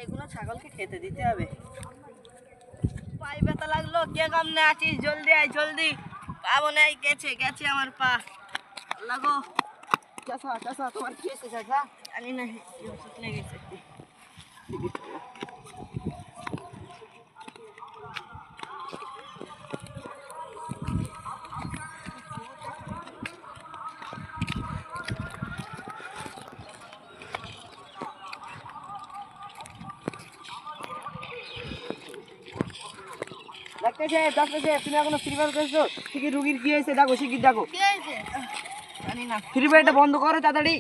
এগুলো ছাগলকে খেতে দিতে হবে। পায়ে ব্যথা লাগলো, কে কামনে আছিস? জলদি আয়, জলদি। পাবো না, গেছে গেছে আমার পা। লাগো চাষা চাষা, তোমার কি হয়েছে চাষা? জানি না, ওষুধ লেগেছে। ডাক্তার সাহেব, ডাক্তার সাহেব, তুমি এখনো ফ্রি ফায়ার খেলছো? ঠিকই, রুগীর কি হয়েছে দেখো, শিগগির দেখো। কি হয়েছে? জানি না, ফ্রি ফায়ারটা বন্ধ করো তাড়াতাড়ি।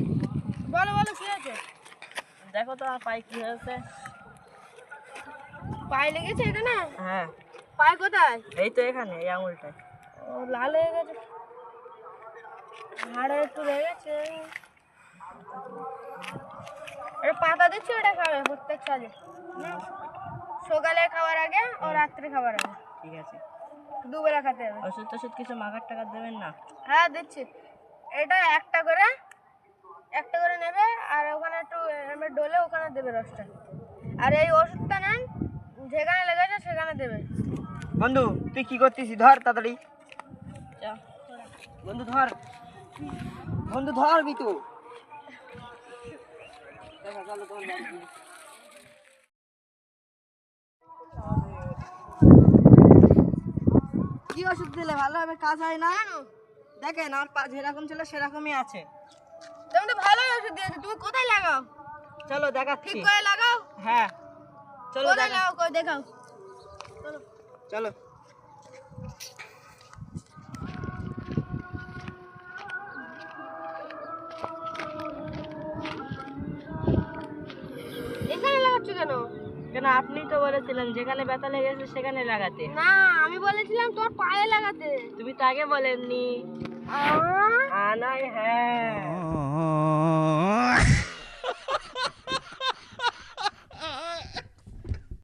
বলো বলো, কি হয়েছে? দেখো তো পায়ে কি হয়েছে। পায়ে লেগেছে এটা না? হ্যাঁ। পায়ে কোথায়? এই তো এখানে, এই আঙুলটায়। ও, লাল হয়ে গেছে, হাড়ে একটু লেগেছে। এটা পাতা দিচ্ছি, ওটা খাবে প্রত্যেক সালে, সকালে খাওয়ার আগে ও রাত্রে খাবার আগে। ঠিক আছে, দুবেলা খেতে হবে। ওষুধ টষুধ কিছু মাগার টাকা দেবেন না? হ্যাঁ দিচ্ছি। এটা একটা করে নেবে, আর ওখানে একটু এমনি ডলে ওখানে দেবে রসটা। আর এই ওষুধটা নেন, যেখানে লেগেছে সেখানে দেবে। বন্ধু তুই কি করতেছিস? ধর তাড়াতাড়ি। বন্ধু ধর, বন্ধু ধর বিতু। কি ওষুধ দিলে ভালোভাবে কাজ হয় না? দেখেন আমার পা যেরকম ছিল সেরকমই আছে। তুমি তো ভালোই ওষুধ দিয়েছো, তুমি কোথায় লাগাও? চলো দেখাচ্ছি। ঠিক করে লাগাও। হ্যাঁ চলো কোথায় লাগাও, কই দেখাও। চলো চলো। এখানে লাগাচ্ছ কেন? কেন, আপনি তো বলেছিলেন যেখানে ব্যথা লেগেছে সেখানে লাগাতে। না, আমি বলেছিলাম তোর পায়ে লাগাতে। তুমি তো আগে বলেননি। আহ? নাই, হ্যাঁ।